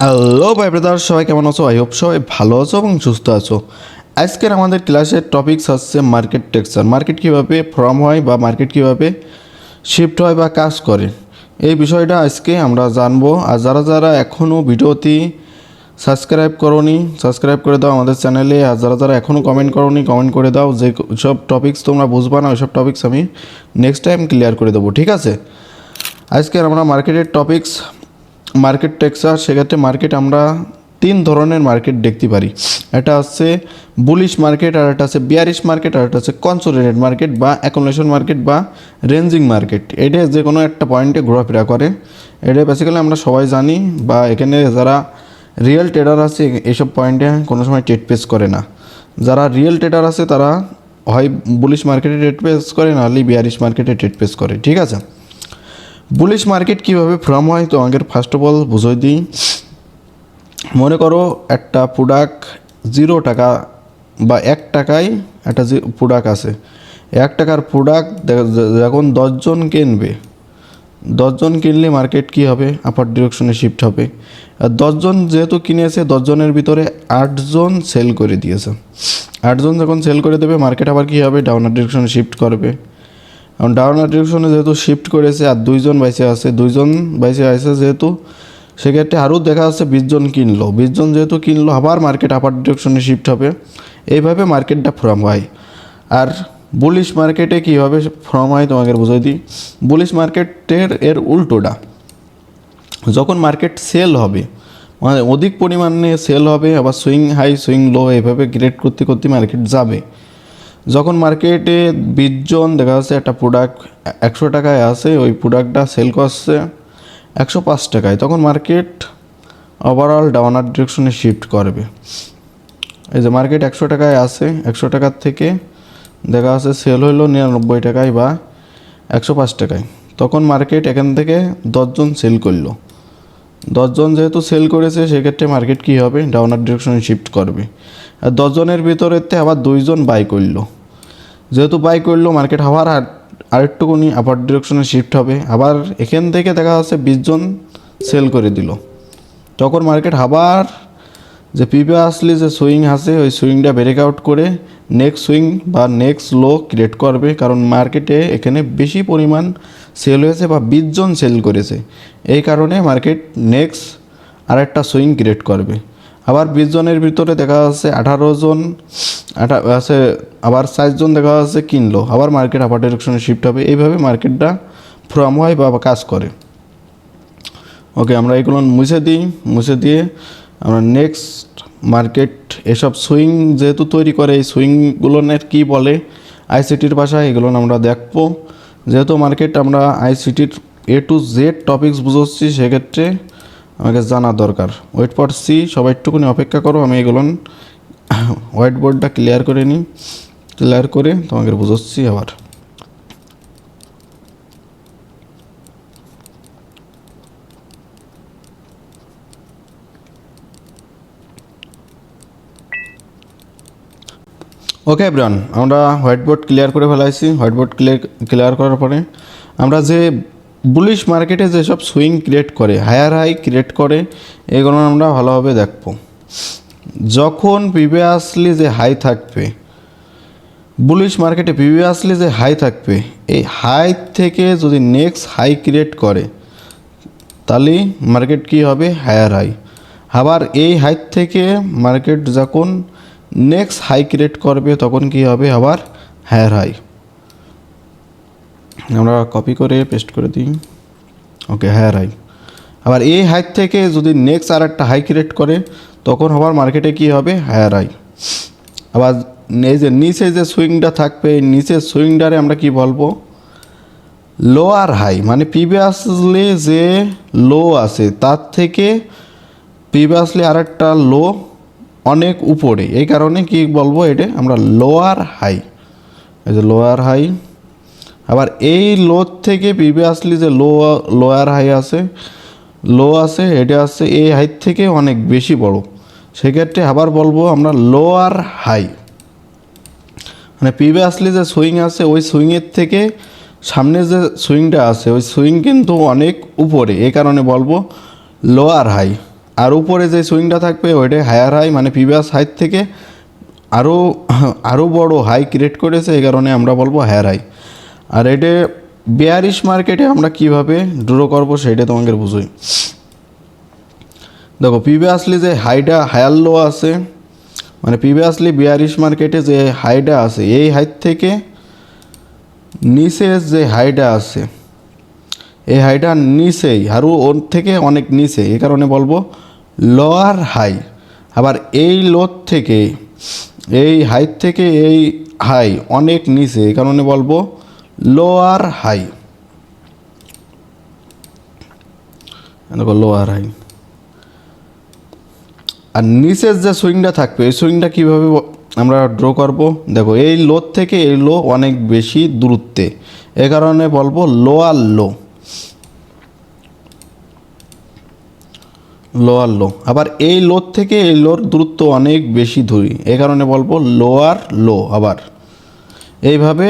Hello ভাই brother, সবাই কেমন আছো? আই হোপ সবাই ভালো আছো এবং সুস্থ আছো। আজকের আমাদের ক্লাসের টপিকস হচ্ছে মার্কেট টেক্সচার। মার্কেট কীভাবে ফর্ম হয় বা মার্কেট কীভাবে শিফট হয় বা কাজ করে, এই বিষয়টা আজকে আমরা জানবো। আর যারা যারা এখনও ভিডিওটি সাবস্ক্রাইব করোনি, সাবস্ক্রাইব করে দাও আমাদের চ্যানেলে। আর যারা যারা এখনও কমেন্ট করোনি, কমেন্ট করে দাও। যে সব টপিকস তোমরা বুঝবা না, ওই সব টপিকস আমি নেক্সট টাইম ক্লিয়ার করে দেবো, ঠিক আছে? আজকে আমরা মার্কেটের টপিকস, মার্কেট টেক্সচার। সেক্ষেত্রে মার্কেট আমরা তিন ধরনের মার্কেট দেখতে পারি। এটা হচ্ছে বুলিশ মার্কেট, আর এটা হচ্ছে বিয়ারিশ মার্কেট, আর এটা হচ্ছে কনসোলিডেটেড মার্কেট বা অ্যাকুমুলেশন মার্কেট বা রেঞ্জিং মার্কেট। এটা যে কোনো একটা পয়েন্টে ঘোরাফেরা করে। এটা বেসিক্যালি আমরা সবাই জানি, বা এখানে যারা রিয়েল ট্রেডার আছে এইসব পয়েন্টে কোনো সময় ট্রেড পেস করে না। যারা রিয়েল ট্রেডার আছে তারা হয় বুলিশ মার্কেটে ট্রেড পেস করে, নাহলে বিয়ারিশ মার্কেটে ট্রেড পেস করে, ঠিক আছে? বুলিশ মার্কেট কীভাবে ফর্ম হয় তো আমাদের ফার্স্ট অফ অল বুঝিয়ে দিই। মনে করো একটা প্রোডাক্ট 0 টাকা বা 1 টাকায় একটা যে প্রোডাক্ট আছে, 1 টাকার প্রোডাক্ট যখন 10 জন কিনবে, 10 জন কিনলে মার্কেট কী হবে? আপার ডিরেকশনে শিফট হবে। আর 10 জন যেহেতু কিনেছে, 10 জনের ভিতরে 8 জন সেল করে দিয়েছে। 8 জন যখন সেল করে দেবে, মার্কেট আবার কী হবে? ডাউনার ডিরেকশনে শিফট করবে। এখন ডাউনার ডিরেকশনে যেহেতু শিফট করেছে আর 2 জন বাইসে আছে, 2 জন বাইসে আছে যেহেতু, সেক্ষেত্রে আরও দেখা যাচ্ছে 20 জন কিনলো। 20 জন যেহেতু কিনলো, আবার মার্কেট আপার ডিরেকশনে শিফট হবে। এইভাবে মার্কেটটা ফর্ম হয়। আর বুলিশ মার্কেটে কীভাবে ফর্ম হয় তোমাকে বুঝিয়ে দিই। বুলিশ মার্কেটের উল্টোটা, যখন মার্কেট সেল হবে, মানে অধিক পরিমাণে সেল হবে, আবার সুইং হাই সুইং লো এভাবে গ্রেড করতে করতে মার্কেট যাবে। যখন মার্কেটে 20 জন দেখা যাচ্ছে একটা প্রোডাক্ট 100 টাকায় আছে, ওই প্রোডাক্টটা সেল করছে 105 টাকায়, তখন মার্কেট ওভারঅল ডাউনার ডিরেকশনে শিফট করবে। এই যে মার্কেট 100 টাকায় আছে, 100 টাকার থেকে দেখা যাচ্ছে সেল হইলো 99 টাকায় বা 105 টাকায়, তখন মার্কেট এখান থেকে 10 জন সেল করলো। 10 জন যেহেতু সেল করেছে, সেক্ষেত্রে মার্কেট কী হবে? ডাউনার ডিরেকশনে শিফট করবে। আর 10 জনের ভিতরেতে আবার 2 জন বাই করলো। যেহেতু বাই করলো, মার্কেট আবার আরেকটুকুনি আপার ডিরেকশনে শিফট হবে। আবার এখান থেকে দেখা যাচ্ছে 20 জন সেল করে দিল, তখন মার্কেট আবার যে প্রিভিয়াসলি যে সুইং আছে, ওই সুইংটা ব্রেকআউট করে নেক্সট সুইং বা নেক্সট লো ক্রিয়েট করবে। কারণ মার্কেটে এখানে বেশি পরিমাণ সেল হয়েছে বা 20 জন সেল করেছে, এই কারণে মার্কেট নেক্সট আরেকটা সুইং ক্রিয়েট করবে। আবার 20 জনের ভিতরে দেখা যাচ্ছে 18 জন আছে, আবার 4 জন দেখা যাচ্ছে কিনলো, আবার মার্কেট আপার ডিরেকশনে শিফট হবে। এইভাবে মার্কেটটা ফর্ম হয় বা কাজ করে। ওকে, আমরা এগুলো মুছে দিই। মুছে দিয়ে আমরা নেক্সট মার্কেট এসব সুইং যেহেতু তৈরি করে, এই সুইংগুলোনের কী বলে আইসিটির ভাষায়, এগুলো আমরা দেখবো। যেহেতু মার্কেট আমরা আইসিটির A to Z টপিকস বুঝাচ্ছি, সেক্ষেত্রে আমাকে জানা দরকার। ওয়েট ফর সি, সবাই একটুকুনি অপেক্ষা করো। আমি এগুলো হোয়াইট বোর্ডটা ক্লিয়ার করে নিই, ক্লিয়ার করে তোমাকে বুঝাচ্ছি আবার। ওকে এভরিওয়ান, আমরা হোয়াইট বোর্ড ক্লিয়ার করে ফেলাইছি। হোয়াইট বোর্ড ক্লিয়ার করার পরে আমরা যে বুলিশ মার্কেটে যেসব সুইং ক্রিয়েট করে, হায়ার হাই ক্রিয়েট করে, এগুলো আমরা ভালোভাবে দেখব। যখন প্রিভিয়াসলি যে হাই থাকবে, বুলিশ মার্কেটে প্রিভিয়াসলি যে হাই থাকবে, এই হাই থেকে যদি নেক্সট হাই ক্রিয়েট করে, তাহলে মার্কেট কী হবে? Higher high. আবার এই হাই থেকে মার্কেট যখন নেক্সট হাই ক্রিয়েট করবে, তখন কি হবে? আবার হায়ার হাই। আমরা কপি করে পেস্ট করে দিই। ওকে, হায়ার হাই। আবার এই হাই থেকে যদি নেক্সট আর একটা হাই ক্রিয়েট করে, তখন আবার মার্কেটে কি হবে? Higher high. আবার এই যে নিচে যে সুইংটা থাকবে, নিচের সুইংটারে আমরা কি বলবো? Lower high. মানে প্রিভিয়াসলি যে লো আছে, তার থেকে প্রিভিয়াসলি আর একটা লো অনেক উপরে, এই কারণে কি বলবো? এটা আমরা লোয়ার হাই। এই যে লোয়ার হাই। আবার এই লো থেকে প্রিভিয়াসলি যে লোয়ার হাই আছে, লো আছে, এটা আছে এই হাইট থেকে অনেক বেশি বড়, সেক্ষেত্রে আবার বলবো আমরা লোয়ার হাই। মানে প্রিভিয়াসলি যে সুইং আছে, ওই সুইংয়ের থেকে সামনে যে সুইংটা আছে, ওই সুইং কিন্তু অনেক উপরে, এই কারণে বলবো লোয়ার হাই। আর উপরে যে সুইংটা থাকবে ওইটাই হায়ার হাই, মানে প্রিভিয়াস হাই থেকে আরও আরও বড় হাই ক্রিয়েট করেছে, এই কারণে আমরা বলবো হায়ার হাই। আর এটা বেয়ারিশ মার্কেটে আমরা কিভাবে ড্র করবো সেটা তোমাকে বুঝোই। দেখো প্রিভিয়াসলি যে হাইটা হায়ার লো আছে, মানে প্রিভিয়াসলি বেয়ারিশ মার্কেটে যে হাইটা আছে এই হাইট থেকে নিচে যে হাইটা আছে এই হাইটা নিচেই আরও ওর থেকে অনেক নিচে, এই কারণে বলবো লোয়ার হাই। আবার এই লোর থেকে এই হাইট থেকে এই হাই অনেক নিচে, এই কারণে বলবো লোয়ার হাই। দেখো লোয়ার হাই। আর নিচের যে সুইংটা থাকবে এই সুইংটা কীভাবে আমরা ড্র করব, দেখো এই লো থেকে এই লো অনেক বেশি দূরত্বে, এ কারণে বলবো লোয়ার লো, লোয়ার লো। আবার এই লো থেকে এই লোর দূরত্ব অনেক বেশি দূরে, এ কারণে বলবো লোয়ার লো। আবার এইভাবে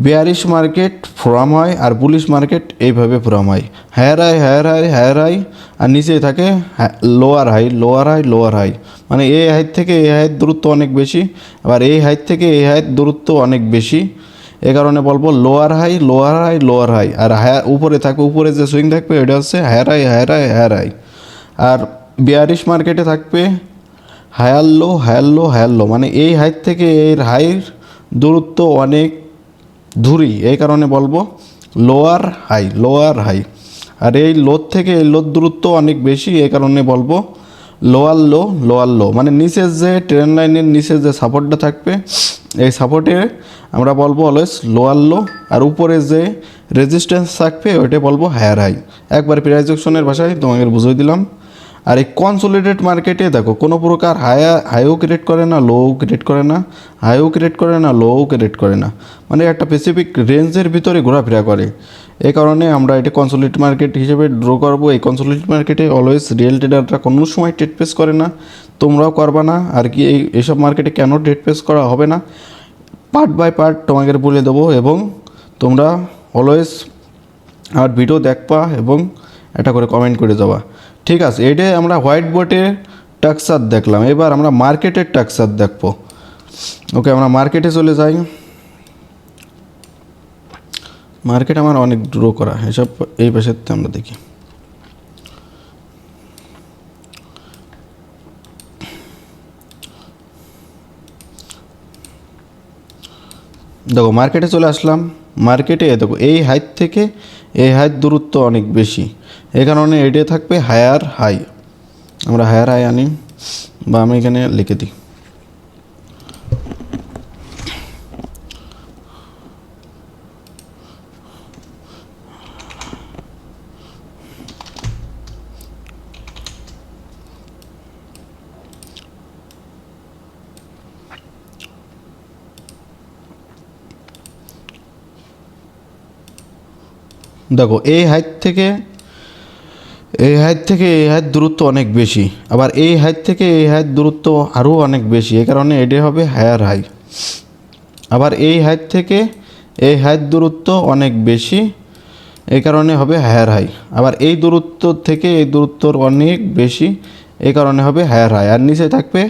বেয়ারিশ মার্কেট ফর্ম হয় আর বুলিশ মার্কেট এইভাবে ফর্ম হয়, higher high higher high higher high, আর নিচে থাকে lower high lower high lower high, মানে এই হাইট থেকে এই হাইট দূরত্ব অনেক বেশি, আবার এই হাইট থেকে এই হাইট দূরত্ব অনেক বেশি, এ কারণে বলবো lower high lower high lower high. আর হায়ার উপরে থাকবে, উপরে যে সুইং থাকবে এটা হচ্ছে higher high higher high higher high. আর বেয়ারিশ মার্কেটে থাকবে higher low higher low higher low, মানে এই হাইট থেকে এর হাইয়ের দূরত্ব অনেক দূরি, এই কারণে বলবো লোয়ার হাই লোয়ার হাই। আর এই লোর থেকে এই লোর দূরত্ব অনেক বেশি, এই কারণে বলবো লোয়ার লো লোয়ার লো। মানে নিচের যে ট্রেন লাইনের নিচের যে সাপোর্টটা থাকবে এই সাপোর্টে আমরা বলবো অলওয়েজ লোয়ার লো, আর উপরে যে রেজিস্ট্যান্স থাকবে ওইটা বলবো হায়ার হাই। একবার প্রাইজেকশনের ভাষায় তোমাকে বুঝিয়ে দিলাম। আর এই কনসোলিডেট মার্কেটে দেখো কোনো প্রকার হাইও ক্রিয়েট করে না লোও ক্রিয়েট করে না, হাইও ক্রিয়েট করে না লোও ক্রিয়েট করে না, মানে একটা স্পেসিফিক রেঞ্জের ভিতরে ঘোরাফেরা করে, এই কারণে আমরা এটা কনসোলিডেট মার্কেট হিসেবে ড্র করবো। এই কনসোলিডেট মার্কেটে অলওয়েজ রিয়েল ট্রেডাররা কোনো সময় ট্রেড পেস করে না, তোমরাও করবা না। আর কি এইসব মার্কেটে কেন ট্রেড পেস করা হবে না পার্ট বাই পার্ট তোমাকে বলে দেবো, এবং তোমরা অলওয়েজ আমার ভিডিও দেখবা এবং এটা করে কমেন্ট করে যাবা, ঠিক আছে। এটাই আমরা হোয়াইট বোর্ডে টাক্সার দেখলাম, এবার আমরা মার্কেটের টাক্সার দেখবো। ওকে, আমরা মার্কেটে চলে যাই। মার্কেট আমার অনেক ড্র করা, এসব এই পাশের আমরা দেখি। দেখো মার্কেটে চলে আসলাম। মার্কেটে দেখো এই হাইট থেকে এই হাইট দূরত্ব অনেক বেশি, এই কারণে এটা থাকবে হায়ার হাই। আমরা হায়ার হাই আনি বা আমি এখানে লিখে দিই। দেখো এই হাইট থেকে এই হাইট থেকে এই হাইট দূরত্ব অনেক বেশি, আবার এই হাইট থেকে এই হাইট দূরত্ব আরও অনেক বেশি, এই কারণে এটা হবে হায়ার হাই। আবার এই হাইট থেকে এই হাইট দূরত্ব অনেক বেশি, এই কারণে হবে হায়ার হাই। আবার এই দূরত্ব থেকে এই দূরত্বর অনেক বেশি, এই কারণে হবে হায়ার হাই। আর নিচে থাকবে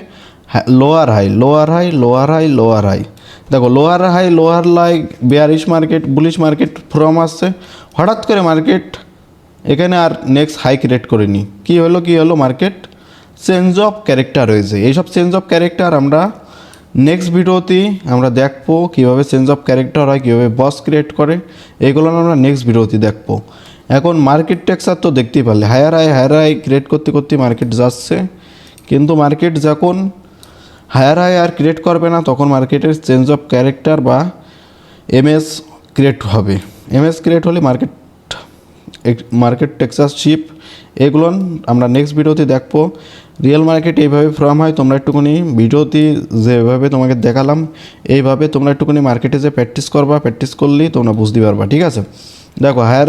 lower high lower high lower high lower high. দেখো lower high lower low bearish market bullish market form আসছে, হঠাৎ করে মার্কেট এখানে আর নেক্সট হাই ক্রিয়েট করেনি, কি হলো মার্কেট চেঞ্জ অফ ক্যারেক্টার হয়েছে। এইসব চেঞ্জ অফ ক্যারেক্টার আমরা নেক্সট ভিডিওতেই আমরা দেখবো কীভাবে চেঞ্জ অফ ক্যারেক্টার হয়, কীভাবে বস ক্রিয়েট করে, এগুলো আমরা নেক্সট ভিডিওতে দেখবো। এখন মার্কেট টেক্সার তো দেখতেই পারলে হায়ার হাই ক্রিয়েট করতে করতে মার্কেট যাচ্ছে, কিন্তু মার্কেট যখন হায়ার হাই আর ক্রিয়েট করবে না তখন মার্কেটের চেঞ্জ অফ ক্যারেক্টার বা এমএস ক্রিয়েট হবে। এমএস ক্রিয়েট হলে মার্কেট টেক্সাস শিপ, এগুলো আমরা নেক্সট ভিডিওতে দেখবো। রিয়েল মার্কেট এইভাবে ফর্ম হয়, তোমরা একটুখানি ভিডিওতে যেভাবে তোমাকে দেখালাম এইভাবে তোমরা একটুখানি মার্কেটে যে প্র্যাকটিস করবা, প্র্যাকটিস করলেই তোমরা বুঝতে পারবা, ঠিক আছে। দেখো হায়ার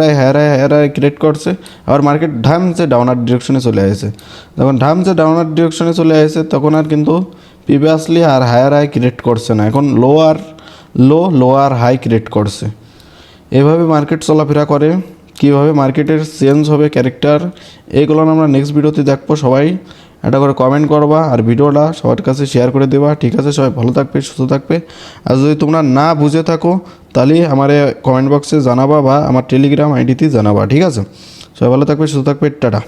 হাই ক্রিয়েট করছে, আবার মার্কেট ধামছে ডাউনার ডিরেকশনে চলে আসে। যখন ধামছে ডাউনার ডিরেকশনে চলে আসে তখন আর কিন্তু প্রিভিয়াসলি আর হায়ার হাই ক্রিয়েট করছে না, এখন লোয়ার হাই ক্রিয়েট করছে। এভাবে মার্কেট চলাফেরা করে। কীভাবে মার্কেটের চেঞ্জ হবে ক্যারেক্টার, এইগুলো আমরা নেক্সট ভিডিওতে দেখবো। সবাই একটা করে কমেন্ট করবা আর ভিডিওটা সবার কাছে শেয়ার করে দেবা। ঠিক আছে, সবাই ভালো থাকবে, সুস্থ থাকবে। আর যদি তোমরা না বুঝে থাকো তাহলে আমার কমেন্ট বক্সে জানাবা বা আমার টেলিগ্রাম আইডিতে জানাবা। ঠিক আছে, সবাই ভালো থাকবে, সুস্থ থাকবে, টাটা।